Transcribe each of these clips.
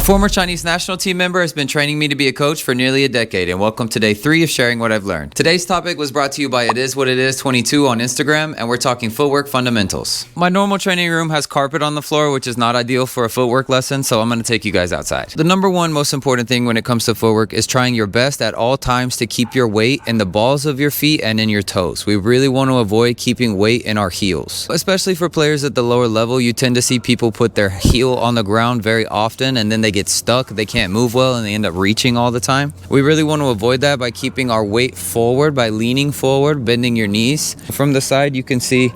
former Chinese national team member has been training me to be a coach for nearly a decade, and welcome to day 3 of sharing what I've learned. Today's topic was brought to you by It Is What It Is 22 on Instagram, and we're talking footwork fundamentals. My normal training room has carpet on the floor, which is not ideal for a footwork lesson, so I'm going to take you guys outside. The number one most important thing when it comes to footwork is trying your best at all times to keep your weight in the balls of your feet and in your toes. We really want to avoid keeping weight in our heels. Especially for players at the lower level, you tend to see people put their heel on the ground very often, and then they get stuck, they can't move well, and they end up reaching all the time. We really want to avoid that by keeping our weight forward, by leaning forward, bending your knees. From the side, you can see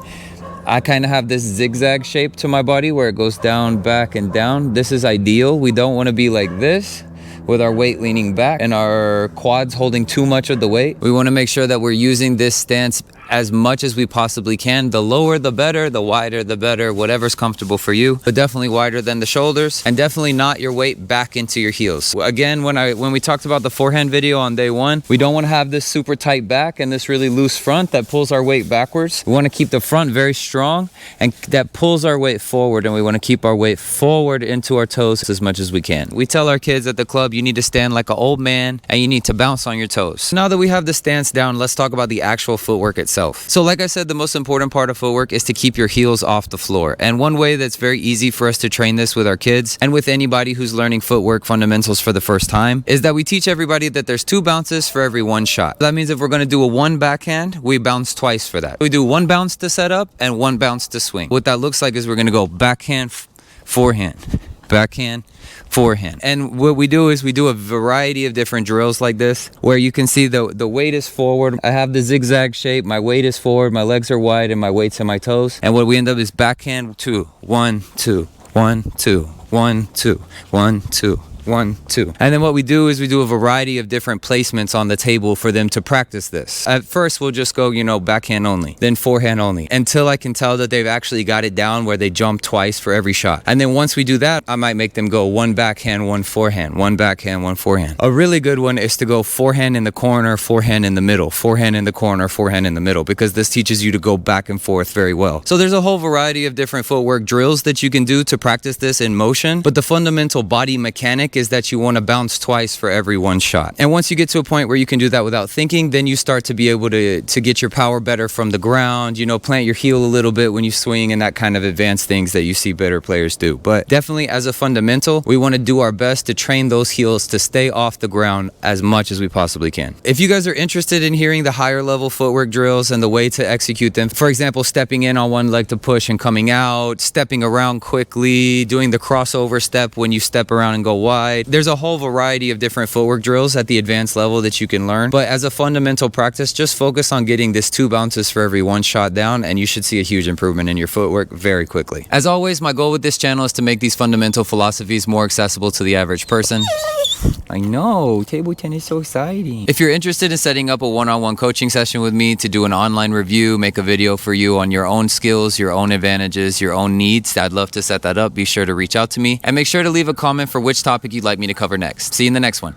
I kind of have this zigzag shape to my body where it goes down, back, and down. This is ideal. We don't want to be like this with our weight leaning back and our quads holding too much of the weight. We want to make sure that we're using this stance as much as we possibly can. The lower the better, the wider the better, whatever's comfortable for you, but definitely wider than the shoulders, and definitely not your weight back into your heels. Again, when we talked about the forehand video on day 1, we don't want to have this super tight back and this really loose front that pulls our weight backwards. We want to keep the front very strong and that pulls our weight forward, and we want to keep our weight forward into our toes as much as we can. We tell our kids at the club, you need to stand like an old man and you need to bounce on your toes. Now that we have the stance down, let's talk about the actual footwork itself. So like I said, the most important part of footwork is to keep your heels off the floor. And one way that's very easy for us to train this with our kids and with anybody who's learning footwork fundamentals for the first time is that we teach everybody that there's 2 bounces for every 1 shot. That means if we're going to do a 1 backhand, we bounce twice for that. We do 1 bounce to set up and 1 bounce to swing. What that looks like is we're going to go backhand, forehand, backhand, forehand. And what we do is we do a variety of different drills like this where you can see the weight is forward. I have the zigzag shape. My weight is forward, my legs are wide, and my weight's in my toes. And what we end up is backhand 2, 1, 2, 1, 2, 1, 2, 1, 2. 1, 2. And then what we do is we do a variety of different placements on the table for them to practice this. At first, we'll just go, backhand only, then forehand only, until I can tell that they've actually got it down where they jump twice for every shot. And then once we do that, I might make them go 1 backhand, 1 forehand, 1 backhand, 1 forehand. A really good one is to go forehand in the corner, forehand in the middle, forehand in the corner, forehand in the middle, because this teaches you to go back and forth very well. So there's a whole variety of different footwork drills that you can do to practice this in motion, but the fundamental body mechanic is that you want to bounce twice for every 1 shot. And once you get to a point where you can do that without thinking, then you start to be able to get your power better from the ground, plant your heel a little bit when you swing, and that kind of advanced things that you see better players do. But definitely as a fundamental, we want to do our best to train those heels to stay off the ground as much as we possibly can. If you guys are interested in hearing the higher level footwork drills and the way to execute them, for example, stepping in on one leg to push and coming out, stepping around quickly, doing the crossover step when you step around and go wide, there's a whole variety of different footwork drills at the advanced level that you can learn. But as a fundamental practice, just focus on getting this 2 bounces for every 1 shot down, and you should see a huge improvement in your footwork very quickly. As always, my goal with this channel is to make these fundamental philosophies more accessible to the average person. I know, table tennis is so exciting. If you're interested in setting up a one-on-one coaching session with me to do an online review, make a video for you on your own skills, your own advantages, your own needs, I'd love to set that up. Be sure to reach out to me and make sure to leave a comment for which topic you'd like me to cover next. See you in the next one.